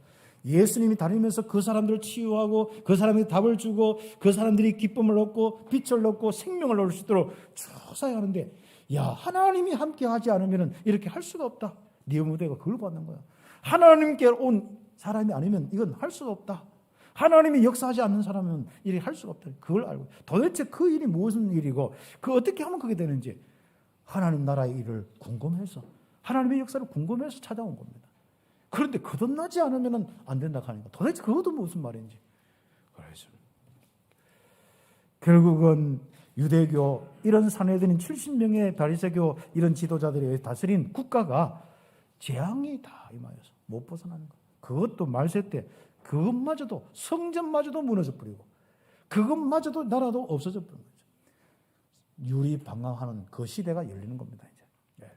예수님이 다니면서 그 사람들을 치유하고 그 사람에게 답을 주고 그 사람들이 기쁨을 얻고 빛을 얻고 생명을 얻을 수 있도록 조사해 하는데, 야, 하나님이 함께 하지 않으면 이렇게 할 수가 없다. 네 무대가 그걸 받는 거야. 하나님께 온 사람이 아니면 이건 할 수가 없다. 하나님이 역사하지 않는 사람은 이렇게 할 수가 없다. 그걸 알고 도대체 그 일이 무슨 일이고 그 어떻게 하면 그게 되는지 하나님 나라의 일을 궁금해서, 하나님의 역사를 궁금해서 찾아온 겁니다. 그런데 거듭나지 않으면 안 된다 하니까 도대체 그것도 무슨 말인지. 그래서 결국은 유대교 이런 사내들인 70명의 바리새교 이런 지도자들이 다스린 국가가 재앙이 다 임하여서 못 벗어나는 거예요. 그것도 말세 때 그것마저도, 성전마저도 무너져 버리고 그것마저도 나라도 없어져 버린 거죠. 유리방황하는 그 시대가 열리는 겁니다. 이제. 네.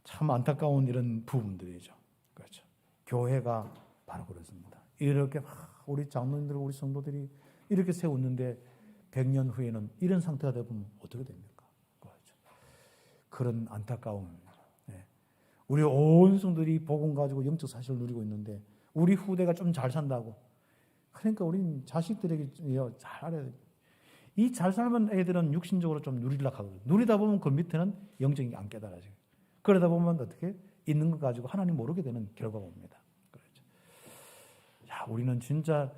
참 안타까운 이런 부분들이죠. 그렇죠. 교회가 바로 그렇습니다. 이렇게 우리 장로님들, 우리 성도들이 이렇게 세웠는데 100년 후에는 이런 상태가 되면 어떻게 됩니까? 그렇죠. 그런 안타까움입니다. 네. 우리 온 성도들이 복음 가지고 영적 사실을 누리고 있는데 우리 후대가 좀 잘 산다고. 그러니까 우리 자식들에게 잘 알아야 돼요. 이 잘 살면 애들은 육신적으로 좀 누리려고 하거든요. 누리다 보면 그 밑에는 영적인 게 안 깨달아져요. 그러다 보면 어떻게 있는 것 가지고 하나님 모르게 되는 결과가 옵니다. 그렇죠. 야, 우리는 진짜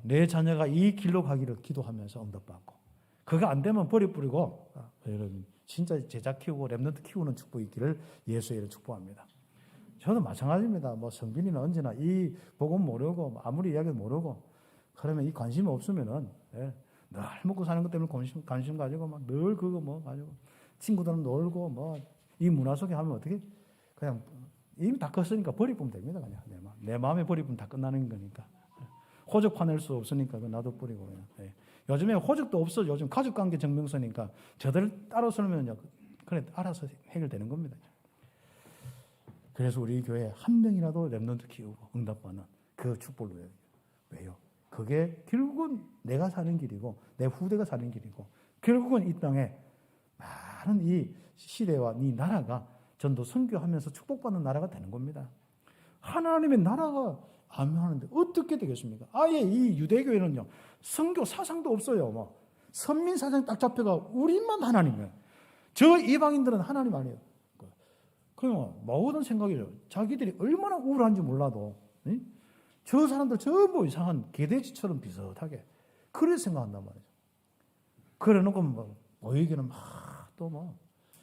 내 자녀가 이 길로 가기를 기도하면서 응답받고, 그거 안 되면 버리고 여러분 진짜 제자 키우고 렘넌트 키우는 축복이 있기를 예수의 이름으로 축복합니다. 저는 마찬가지입니다. 성빈이는 언제나 이 복음 모르고 아무리 이야기 모르고 그러면 이 관심이 없으면은 늘 먹고 사는 것 때문에 관심 가지고 막 늘 그거 가지고 친구들은 놀고 이 문화 속에 하면 어떻게 그냥 이미 다 컸으니까 버리면 됩니다. 그냥 내 마음에 버리면 다 끝나는 거니까. 호적 화낼 수 없으니까 나도 버리고 그냥. 네. 요즘에 호적도 없어. 요즘 가족관계 증명서니까 저들 따로 설명은요. 그래 알아서 해결되는 겁니다. 그래서 우리 교회 한 명이라도 렘넌트 키우고 응답받는 그 축복을 누려요. 왜요? 그게 결국은 내가 사는 길이고 내 후대가 사는 길이고 결국은 이 땅에 많은 이 시대와 이 나라가 전도 선교하면서 축복받는 나라가 되는 겁니다. 하나님의 나라가 암하는데 어떻게 되겠습니까? 아예 이 유대교회는요, 선교 사상도 없어요. 선민 사상 딱 잡혀가 우리만 하나님이에요. 저 이방인들은 하나님 아니에요. 그냥 모든 생각이에요. 자기들이 얼마나 우울한지 몰라도 저 사람들 전부 이상한 개돼지처럼 비슷하게 그렇게 생각한단 말이죠. 그래놓고 보이기는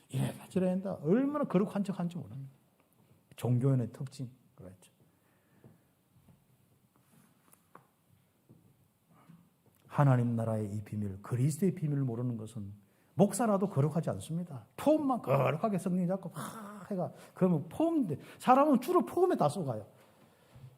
이래다 저래다 얼마나 거룩한 척한지 모릅니다. 종교인의 특징 그렇죠. 하나님 나라의 이 비밀, 그리스도의 비밀을 모르는 것은 목사라도 거룩하지 않습니다. 포음만 거룩하게 성령 잡고 해가 그러면 포음 사람은 주로 포음에 다 쏘가요.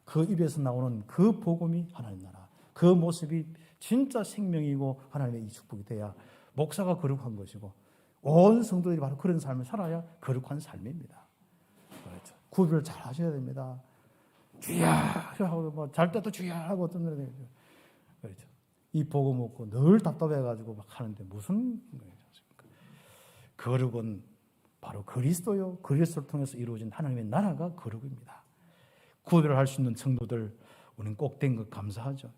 그 입에서 나오는 그 복음이 하나님 나라, 그 모습이 진짜 생명이고 하나님의 이 축복이 돼야 목사가 거룩한 것이고 온 성도들이 바로 그런 삶을 살아야 거룩한 삶입니다. 그렇죠. 구별을 잘 하셔야 됩니다. 주야 하고 뭐잘 때도 주야 하고 어떤 노래 되죠. 그렇죠. 이 복음 없고 늘 답답해가지고 막 하는데 무슨 거겠습니까? 거룩은 바로 그리스도요. 그리스도를 통해서 이루어진 하나님의 나라가 거룩입니다. 구별을 할 수 있는 성도들 우리는 꼭 된 것 감사하죠.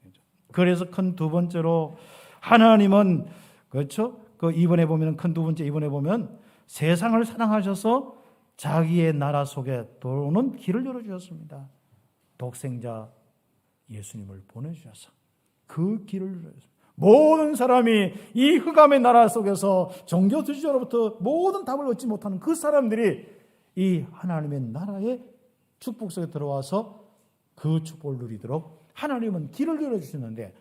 그래서 큰 두 번째로 하나님은 그렇죠. 그 이번에 보면 큰 두 번째 이번에 보면 세상을 사랑하셔서 자기의 나라 속에 들어오는 길을 열어주셨습니다. 독생자 예수님을 보내주셔서 그 길을 열어주셨습니다. 모든 사람이 이 흑암의 나라 속에서 종교 지주로부터 모든 답을 얻지 못하는 그 사람들이 이 하나님의 나라의 축복 속에 들어와서 그 축복을 누리도록 하나님은 길을 열어주시는데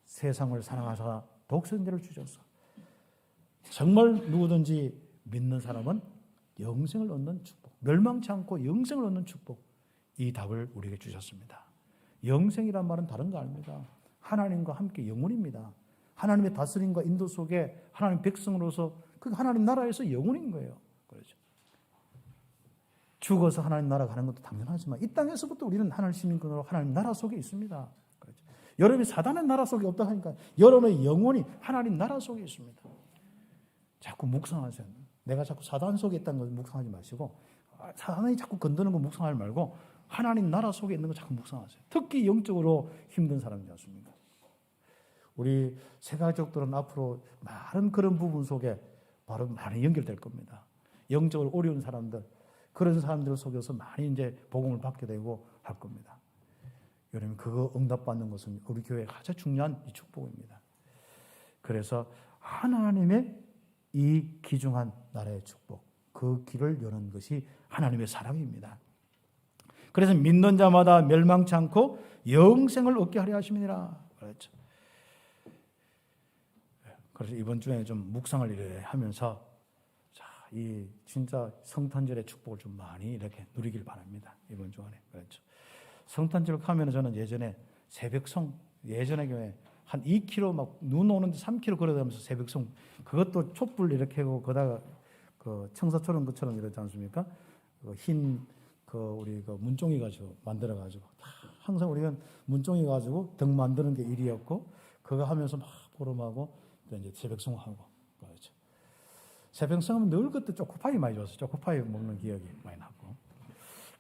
세상을 사랑하사 독생자를 주셔서 정말 누구든지 믿는 사람은 영생을 얻는 축복, 멸망치 않고 영생을 얻는 축복, 이 답을 우리에게 주셨습니다. 영생이란 말은 다른 거 아닙니다. 하나님과 함께 영원입니다. 하나님의 다스림과 인도 속에 하나님 백성으로서 그 하나님 나라에서 영원인 거예요. 그렇죠. 죽어서 하나님 나라 가는 것도 당연하지만 이 땅에서부터 우리는 하나님 시민권으로 하나님 나라 속에 있습니다. 그렇죠. 여러분이 사단의 나라 속에 없다 하니까 여러분의 영혼이 하나님 나라 속에 있습니다. 자꾸 묵상하세요. 내가 자꾸 사단 속에 있다는 것을 묵상하지 마시고 사단이 자꾸 건드는 거 묵상하지 말고 하나님 나라 속에 있는 거 자꾸 묵상하세요. 특히 영적으로 힘든 사람이지 않습니까? 우리 세가족들은 앞으로 많은 그런 부분 속에 바로 많이 연결될 겁니다. 영적으로 어려운 사람들, 그런 사람들 속에서 많이 이제 복음을 받게 되고 할 겁니다. 여러분 그거 응답받는 것은 우리 교회의 가장 중요한 이 축복입니다. 그래서 하나님의 이 귀중한 나라의 축복, 그 길을 여는 것이 하나님의 사랑입니다. 그래서 믿는 자마다 멸망치 않고 영생을 얻게 하려 하심이니라. 그렇죠. 그래서 이번 주에 좀 묵상을 이렇게 하면서 자, 이 진짜 성탄절의 축복을 좀 많이 이렇게 누리길 바랍니다. 이번 주안에. 그렇죠. 성탄절 가면은 저는 예전에 새벽송, 예전에 교회 한 2km 막 눈 오는데 3km 걸어다니면서 새벽송, 그것도 촛불 이렇게 하고 거다가 그 청사초론 것처럼 이러지 않습니까? 우리 문종이 가지고 만들어 가지고 항상 우리가 문종이 가지고 등 만드는 게 일이었고 그거 하면서 막 보름하고 또 이제 새벽송 하고 그렇죠. 새벽송 하면 늘 그때 초코파이 많이 줬어요. 초코파이 먹는 기억이 많이 나고.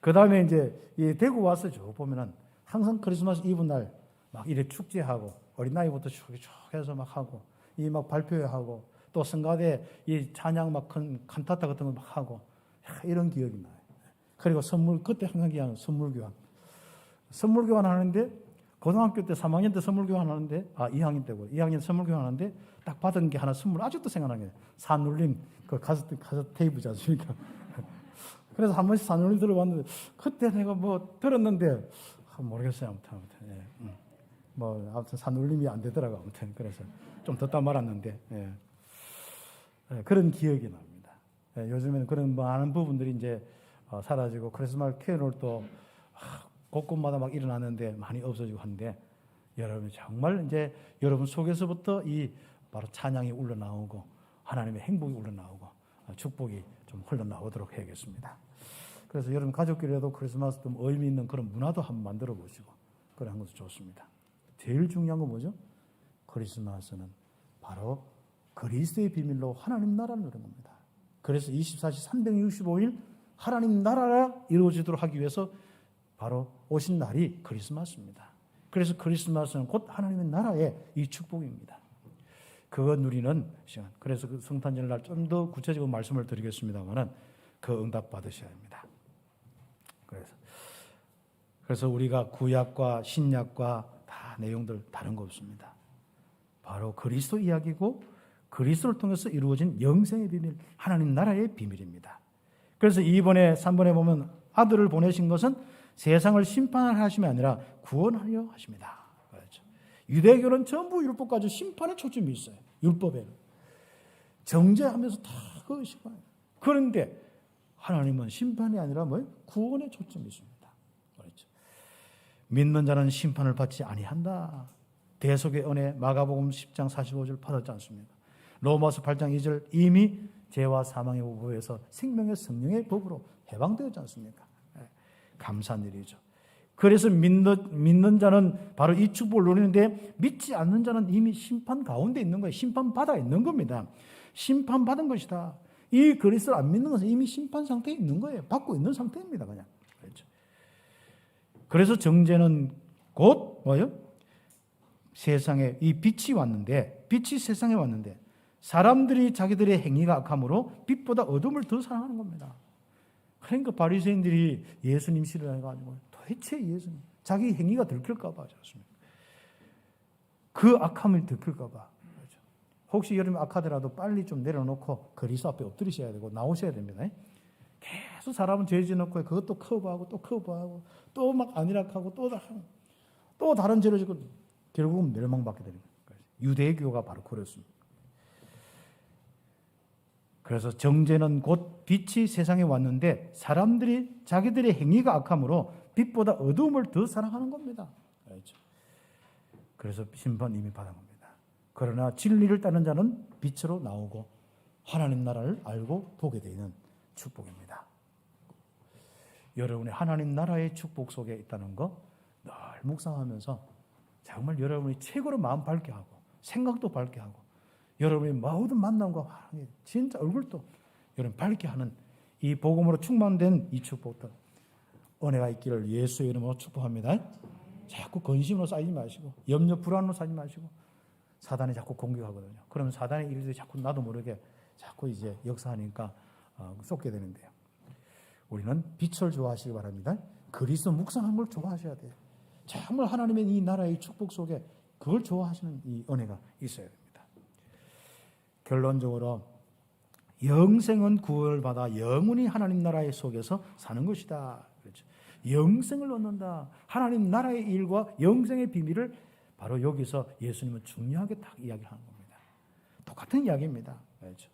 그 다음에 이제 이 대구 와서 쭉 보면은 항상 크리스마스 이브 날 막 이래 축제하고 어린아이부터 쭉 해서 막 하고 이 막 발표하고 또 성가대 이 찬양 막 큰 칸타타 같은 거 막 하고 이런 기억이 나요. 그리고 그때 항상 기억하는 선물 교환 하는데 고등학교 때 3학년 때 선물 교환 하는데 2학년 때고 2학년 선물 교환 하는데 딱 받은 게 하나 선물 아직도 생각나는 게 산울림 그 카세트 테이프지 않습니까? 그래서 한 번씩 산울림 들어봤는데 그때 내가 뭐 들었는데 모르겠어요. 아무튼 아무튼 산울림이 안 되더라고. 아무튼 그래서 좀 듣다 말았는데 그런 기억이 납니다. 요즘에는 그런 많은 부분들이 이제 사라지고 크리스마스 캐롤도 곳곳마다 막 일어나는데 많이 없어지고 하는데 여러분 정말 이제 여러분 속에서부터 이 바로 찬양이 울러나오고 하나님의 행복이 울러나오고 축복이 좀 흘러나오도록 해야겠습니다. 그래서 여러분 가족끼리라도 크리스마스 좀 의미 있는 그런 문화도 한번 만들어 보시고 그런 것도 좋습니다. 제일 중요한 건 뭐죠? 크리스마스는 바로 그리스도의 비밀로 하나님 나라를 누리는 겁니다. 그래서 24시 365일 하나님 나라가 이루어지도록 하기 위해서 바로 오신 날이 크리스마스입니다. 그래서 크리스마스는 곧 하나님의 나라의 이 축복입니다. 그거 누리는 시간. 그래서 그 성탄절 날 좀 더 구체적으로 말씀을 드리겠습니다만은 그 응답 받으셔야 합니다. 그래서 우리가 구약과 신약과 다 내용들 다른 거 없습니다. 바로 그리스도 이야기고 그리스도를 통해서 이루어진 영생의 비밀, 하나님 나라의 비밀입니다. 그래서 2번에 3번에 보면 아들을 보내신 것은 세상을 심판하심이 아니라 구원하려 하십니다. 그렇죠. 유대교는 전부 율법까지 심판에 초점이 있어요. 율법에는. 정죄하면서 다 그 심판. 그런데 하나님은 심판이 아니라 구원에 초점이 있습니다. 그렇죠. 믿는 자는 심판을 받지 아니한다. 대속의 은혜 마가복음 10장 45절 받았지 않습니까? 로마서 8장 2절 이미 죄와 사망의 법에서 생명의 성령의 법으로 해방되었지 않습니까? 감사한 일이죠. 그래서 믿는 자는 바로 이 축복을 누리는데 믿지 않는 자는 이미 심판 가운데 있는 거예요. 심판받아 있는 겁니다. 심판받은 것이다. 이 그리스도를 안 믿는 것은 이미 심판 상태에 있는 거예요. 받고 있는 상태입니다. 그냥. 그렇죠. 그래서 정죄는 곧 뭐예요? 세상에 이 빛이 왔는데, 빛이 세상에 왔는데 사람들이 자기들의 행위가 악함으로 빛보다 어둠을 더 사랑하는 겁니다. 그러니까 바리새인들이 예수님 싫어해가지고 도대체 예수님 자기 행위가 들킬까 봐 하셨습니다. 그 악함을 들킬까 봐. 그렇죠. 혹시 여러분 악하더라도 빨리 좀 내려놓고 그리스도 앞에 엎드리셔야 되고 나오셔야 됩니다. 계속 사람은 죄 지어놓고 그것도 커버하고 또 커버하고 또 막 안일하고 또 다른 죄를 짓고 결국은 멸망받게 되는 거예요. 유대교가 바로 그렇습니다. 그래서 정죄는 곧 빛이 세상에 왔는데 사람들이 자기들의 행위가 악함으로 빛보다 어두움을 더 사랑하는 겁니다. 그렇죠. 그래서 심판 이미 받은 겁니다. 그러나 진리를 따르는 자는 빛으로 나오고 하나님 나라를 알고 보게 되는 축복입니다. 여러분의 하나님 나라의 축복 속에 있다는 거 늘 묵상하면서 정말 여러분이 최고로 마음 밝게 하고 생각도 밝게 하고 여러분의 모든 만남과 진짜 얼굴도 여러분 밝게 하는 이 복음으로 충만된 이 축복들 은혜가 있기를 예수의 이름으로 축복합니다. 자꾸 근심으로 쌓이지 마시고 염려 불안으로 쌓이지 마시고 사단이 자꾸 공격하거든요. 그러면 사단의 일들이 자꾸 나도 모르게 자꾸 이제 역사하니까 쏟게 되는데요. 우리는 빛을 좋아하시기 바랍니다. 그리스도 묵상한 걸 좋아하셔야 돼요. 정말 하나님의 이 나라의 축복 속에 그걸 좋아하시는 이 은혜가 있어야 됩니다. 결론적으로 영생은 구원을 받아 영원히 하나님 나라의 속에서 사는 것이다. 그렇죠. 영생을 얻는다. 하나님 나라의 일과 영생의 비밀을 바로 여기서 예수님은 중요하게 딱 이야기하는 겁니다. 똑같은 이야기입니다. 그렇죠.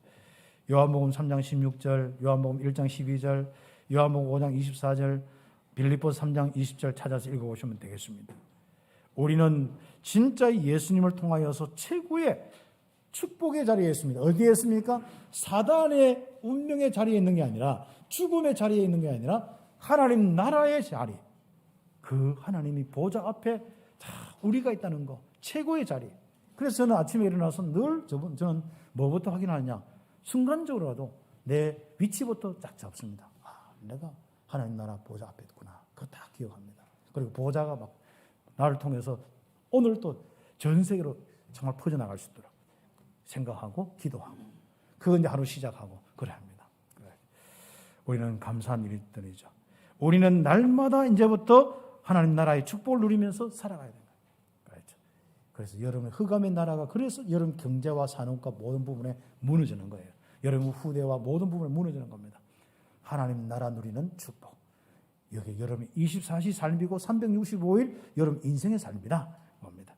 요한복음 3장 16절, 요한복음 1장 12절, 요한복음 5장 24절, 빌립보서 3장 20절 찾아서 읽어보시면 되겠습니다. 우리는 진짜 예수님을 통하여서 최고의 축복의 자리에 있습니다. 어디에 있습니까? 사단의 운명의 자리에 있는 게 아니라 죽음의 자리에 있는 게 아니라 하나님 나라의 자리. 그 하나님이 보좌 앞에 다 우리가 있다는 거. 최고의 자리. 그래서 저는 아침에 일어나서 늘 저는 뭐부터 확인하느냐. 순간적으로라도 내 위치부터 딱 잡습니다. 내가 하나님 나라 보좌 앞에 있구나. 그거 다 기억합니다. 그리고 보좌가 막 나를 통해서 오늘 또 전 세계로 정말 퍼져나갈 수 있도록 생각하고 기도하고 그건 이제 하루 시작하고 그래 합니다. 그래. 우리는 감사한 일들이죠. 우리는 날마다 이제부터 하나님 나라의 축복을 누리면서 살아가야 됩니다. 그렇죠. 그래서 여러분의 흑암의 나라가 그래서 여러분 경제와 산업과 모든 부분에 무너지는 거예요. 여러분 후대와 모든 부분에 무너지는 겁니다. 하나님 나라 누리는 축복. 여기 여러분의 24시 삶이고 365일 여러분 인생의 삶이다. 겁니다.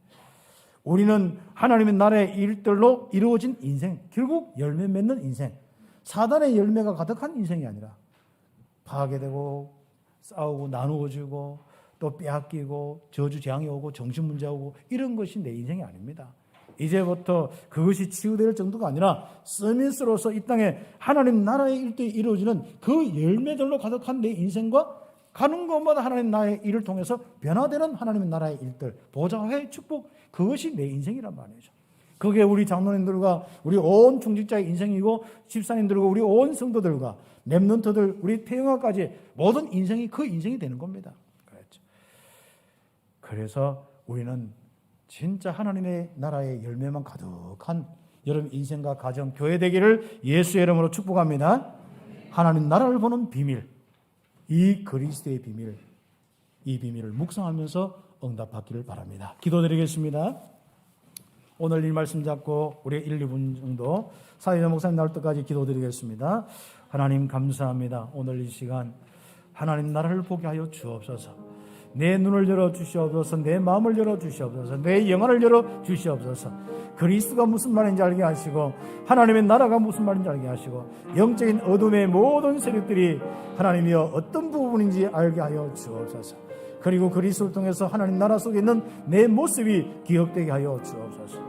우리는 하나님의 나라의 일들로 이루어진 인생, 결국 열매 맺는 인생, 사단의 열매가 가득한 인생이 아니라 파괴되고 싸우고 나누어지고 또 빼앗기고 저주재앙이 오고 정신문제 오고 이런 것이 내 인생이 아닙니다. 이제부터 그것이 치유될 정도가 아니라 서밋으로서 이 땅에 하나님 나라의 일들이 이루어지는 그 열매들로 가득한 내 인생과 가는 곳마다 하나님 나라의 일을 통해서 변화되는 하나님의 나라의 일들, 보좌의 축복, 그것이 내 인생이란 말이죠. 그게 우리 장로님들과 우리 온 중직자의 인생이고 집사님들과 우리 온 성도들과 렘넌트들, 우리 태영아까지 모든 인생이 그 인생이 되는 겁니다. 그렇죠. 그래서 우리는 진짜 하나님의 나라의 열매만 가득한 여러분 인생과 가정, 교회 되기를 예수의 이름으로 축복합니다. 하나님 나라를 보는 비밀, 이 그리스도의 비밀, 이 비밀을 묵상하면서 응답받기를 바랍니다. 기도드리겠습니다. 오늘 이 말씀 잡고 우리 1, 2분 정도 사회자 목사님 나올 때까지 기도드리겠습니다. 하나님 감사합니다. 오늘 이 시간 하나님 나라를 보게 하여 주옵소서. 내 눈을 열어 주시옵소서. 내 마음을 열어 주시옵소서. 내 영혼을 열어 주시옵소서. 그리스도가 무슨 말인지 알게 하시고 하나님의 나라가 무슨 말인지 알게 하시고 영적인 어둠의 모든 세력들이 하나님이여 어떤 부분인지 알게 하여 주옵소서. 그리고 그리스도를 통해서 하나님 나라 속에 있는 내 모습이 기억되게 하여 주옵소서.